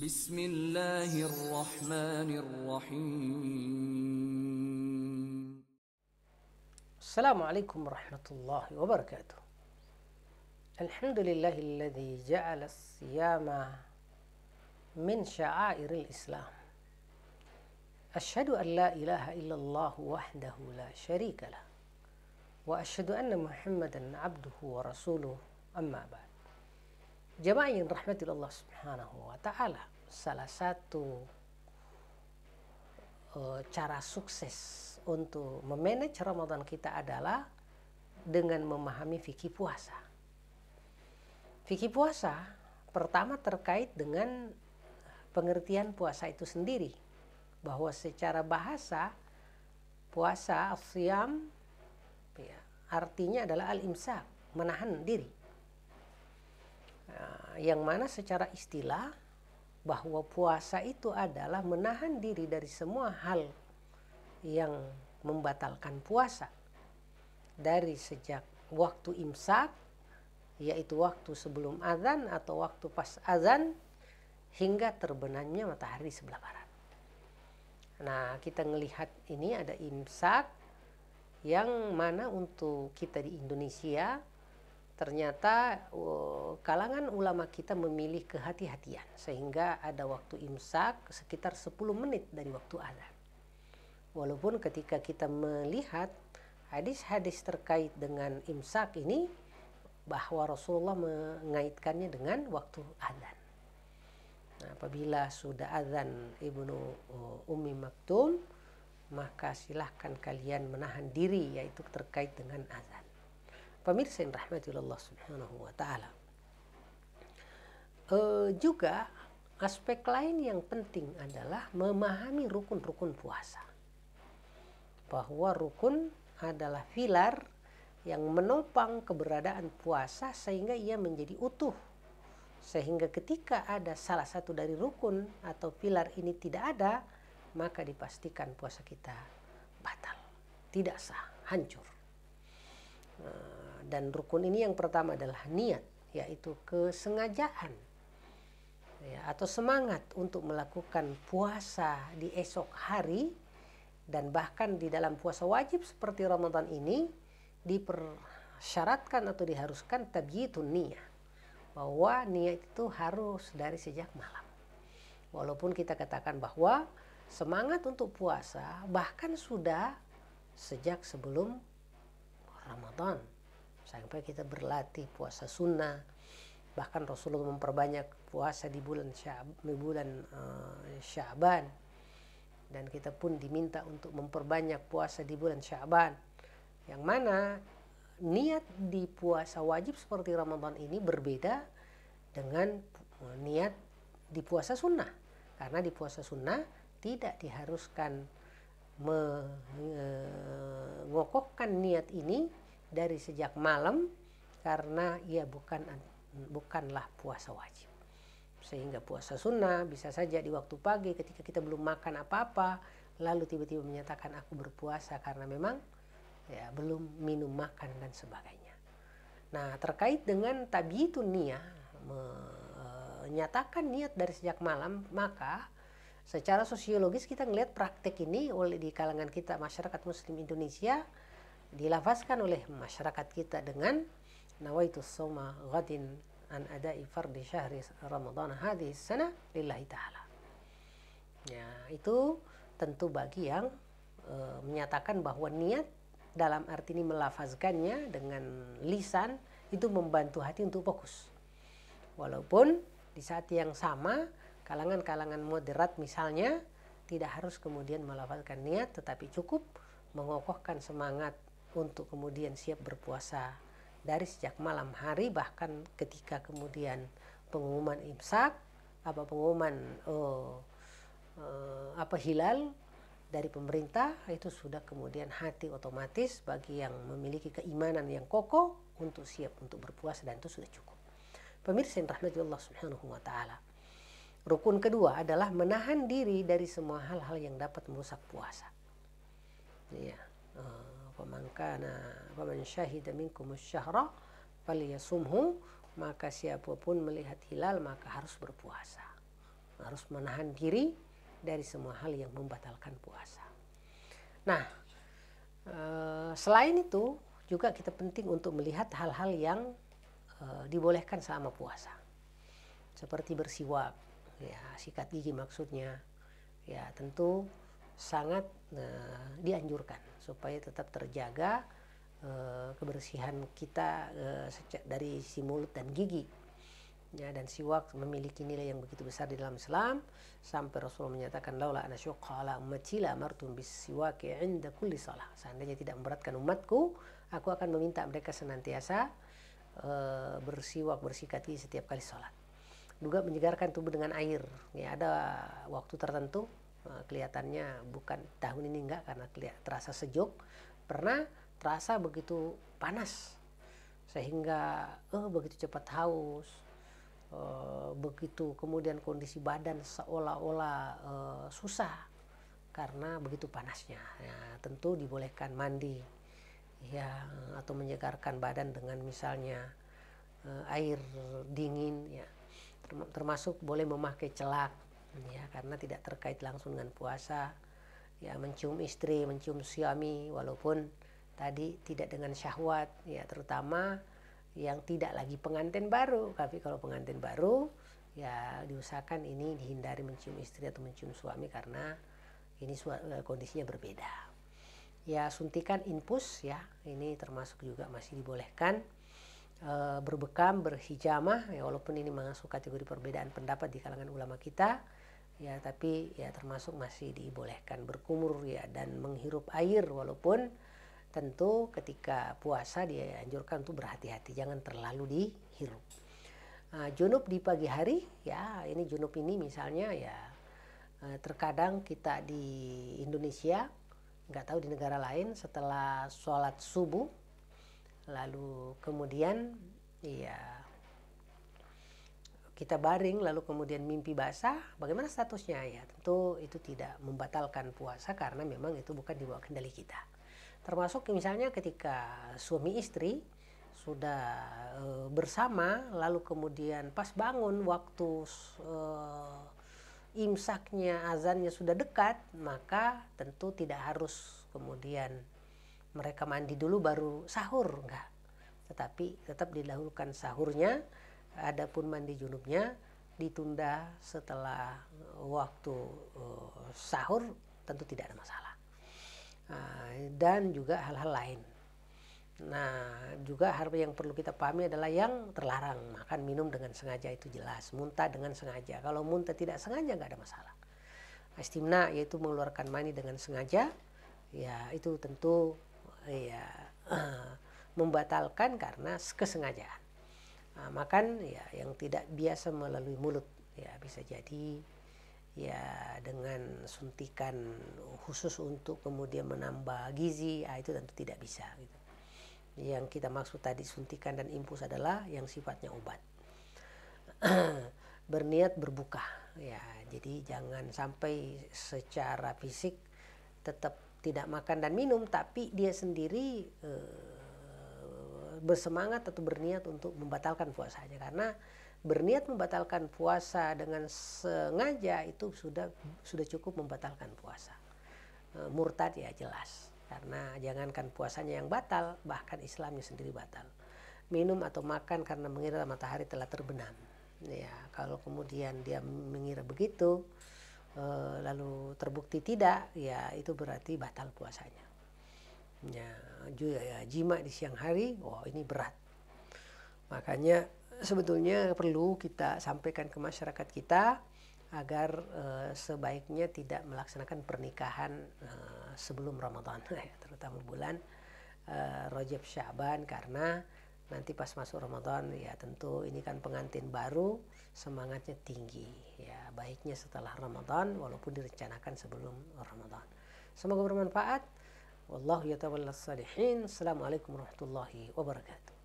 Bismillahirrahmanirrahim. Assalamualaikum warahmatullahi wabarakatuh. Alhamdulillahilladzi ja'ala as-siyama min sya'airil Islam. Asyhadu an la ilaha illallah wahdahu la syarikalah. Wa asyhadu anna Muhammadan abduhu wa rasuluh, amma ba'd. Jamaah yang dirahmati Allah Subhanahu wa taala, salah satu cara sukses untuk memanage Ramadan kita adalah dengan memahami fikih puasa. Fikih puasa pertama terkait dengan pengertian puasa itu sendiri, bahwa secara bahasa puasa as-siyam ya, artinya adalah al-imsak, menahan diri. Yang mana secara istilah bahwa puasa itu adalah menahan diri dari semua hal yang membatalkan puasa, dari sejak waktu imsak, yaitu waktu sebelum azan atau waktu pas azan, hingga terbenamnya matahari sebelah barat. Nah, kita melihat ini ada imsak yang mana untuk kita di Indonesia ternyata kalangan ulama kita memilih kehati-hatian, sehingga ada waktu imsak sekitar 10 menit dari waktu azan. Walaupun ketika kita melihat hadis-hadis terkait dengan imsak ini, bahwa Rasulullah mengaitkannya dengan waktu azan. Nah, apabila sudah azan Ibnu Ummi Maktum, maka silahkan kalian menahan diri, yaitu terkait dengan azan. Pemirsa yang rahmati Allah Subhanahu wa taala. Juga aspek lain yang penting adalah memahami rukun-rukun puasa. Bahwa rukun adalah pilar yang menopang keberadaan puasa sehingga ia menjadi utuh. Sehingga ketika ada salah satu dari rukun atau pilar ini tidak ada, maka dipastikan puasa kita batal, tidak sah, hancur. Dan rukun ini yang pertama adalah niat, yaitu kesengajaan ya, atau semangat untuk melakukan puasa di esok hari. Dan bahkan di dalam puasa wajib seperti Ramadan ini dipersyaratkan atau diharuskan tabyitun niyah, bahwa niat itu harus dari sejak malam. Walaupun kita katakan bahwa semangat untuk puasa bahkan sudah sejak sebelum Ramadan, sampai kita berlatih puasa sunnah. Bahkan Rasulullah memperbanyak puasa di bulan Sya'ban, dan kita pun diminta untuk memperbanyak puasa di bulan Sya'ban, yang mana niat di puasa wajib seperti Ramadan ini berbeda dengan niat di puasa sunnah. Karena di puasa sunnah tidak diharuskan mengokohkan niat ini dari sejak malam, karena ia bukanlah puasa wajib. Sehingga puasa sunnah bisa saja di waktu pagi ketika kita belum makan apa-apa, lalu tiba-tiba menyatakan aku berpuasa karena memang ya belum minum makan dan sebagainya. Nah, terkait dengan tabyitun niyah, menyatakan niat dari sejak malam, maka secara sosiologis kita melihat praktek ini oleh di kalangan kita masyarakat muslim Indonesia dilafazkan oleh masyarakat kita dengan nawaitu shauma ghadin an adai fardhi syahri Ramadan hadhihi sana lillahi ta'ala. Ya, itu tentu bagi yang menyatakan bahwa niat dalam arti ini melafazkannya dengan lisan itu membantu hati untuk fokus. Walaupun di saat yang sama kalangan-kalangan moderat misalnya tidak harus kemudian melafazkan niat, tetapi cukup mengokohkan semangat untuk kemudian siap berpuasa dari sejak malam hari. Bahkan ketika kemudian pengumuman imsak, pengumuman hilal dari pemerintah, itu sudah kemudian hati otomatis bagi yang memiliki keimanan yang kokoh untuk siap untuk berpuasa, dan itu sudah cukup. Pemirsa yang rahmati Allah Subhanahu wa taala. Rukun kedua adalah menahan diri dari semua hal-hal yang dapat merusak puasa. Ya. Faman syahida minkum asy-syahra falyasumhu, maka siapapun melihat hilal maka harus berpuasa. harus menahan diri dari semua hal yang membatalkan puasa. Nah, selain itu juga kita penting untuk melihat hal-hal yang dibolehkan selama puasa, seperti bersiwak, ya, sikat gigi maksudnya, ya tentu sangat dianjurkan supaya tetap terjaga kebersihan kita dari si mulut dan gigi. Ya, dan siwak memiliki nilai yang begitu besar di dalam Islam sampai Rasulullah menyatakan laula ana syuqqa ala ummati la amartum bis siwaki 'inda kulli shalah. Seandainya tidak memberatkan umatku, aku akan meminta mereka senantiasa bersiwak, bersikat gigi setiap kali sholat. Juga menyegarkan tubuh dengan air. Ya, ada waktu tertentu kelihatannya, bukan tahun ini enggak karena terasa sejuk, pernah terasa begitu panas sehingga begitu cepat haus. Begitu kemudian kondisi badan seolah-olah susah karena begitu panasnya. Ya, tentu dibolehkan mandi, ya, atau menyegarkan badan dengan misalnya air dingin, ya, termasuk boleh memakai celak, ya, karena tidak terkait langsung dengan puasa, ya, mencium istri, mencium suami walaupun tadi tidak dengan syahwat, ya, terutama yang tidak lagi pengantin baru. Tapi kalau pengantin baru, ya diusahakan ini dihindari mencium istri atau mencium suami karena ini kondisinya berbeda. Ya, suntikan infus, ya, ini termasuk juga masih dibolehkan. Berbekam, berhijamah, ya, walaupun ini masuk kategori perbedaan pendapat di kalangan ulama kita, ya, tapi ya termasuk masih dibolehkan. Berkumur, ya, dan menghirup air, walaupun tentu ketika puasa dianjurkan untuk berhati-hati, jangan terlalu dihirup. Junub di pagi hari, ya, ini junub ini misalnya, ya, terkadang kita di Indonesia, nggak tahu di negara lain, setelah sholat subuh lalu kemudian, ya, kita baring lalu kemudian mimpi basah, bagaimana statusnya? Ya, tentu itu tidak membatalkan puasa karena memang itu bukan di bawah kendali kita. Termasuk misalnya ketika suami istri sudah bersama lalu kemudian pas bangun waktu imsaknya, azannya sudah dekat, maka tentu tidak harus kemudian mereka mandi dulu baru sahur, enggak. Tetapi tetap didahulukan sahurnya, adapun mandi junubnya ditunda setelah waktu sahur, tentu tidak ada masalah. Dan juga hal-hal lain. Nah, juga hal yang perlu kita pahami adalah yang terlarang, makan minum dengan sengaja itu jelas, muntah dengan sengaja. Kalau muntah tidak sengaja nggak ada masalah. Istimna yaitu mengeluarkan mani dengan sengaja, ya itu tentu, ya, membatalkan karena kesengajaan. Makan, ya, yang tidak biasa melalui mulut, ya, bisa jadi, ya, dengan suntikan khusus untuk kemudian menambah gizi, itu tentu tidak bisa, gitu. Yang kita maksud tadi suntikan dan infus adalah yang sifatnya obat. Berniat berbuka, ya, jadi jangan sampai secara fisik tetap tidak makan dan minum tapi dia sendiri bersemangat atau berniat untuk membatalkan puasanya, karena berniat membatalkan puasa dengan sengaja itu sudah cukup membatalkan puasa. Murtad, ya, jelas, karena jangankan puasanya yang batal, bahkan Islamnya sendiri batal. Minum atau makan karena mengira matahari telah terbenam, ya, kalau kemudian dia mengira begitu lalu terbukti tidak, ya itu berarti batal puasanya. Ya, jima di siang hari, ini berat. Makanya sebetulnya perlu kita sampaikan ke masyarakat kita agar sebaiknya tidak melaksanakan pernikahan sebelum Ramadan, terutama bulan Rajab Sya'ban, karena nanti pas masuk Ramadan, ya tentu ini kan pengantin baru, semangatnya tinggi, ya, baiknya setelah Ramadan walaupun direncanakan sebelum Ramadan. Semoga bermanfaat. Wallahu yatawallas salihin. Assalamualaikum warahmatullahi wabarakatuh.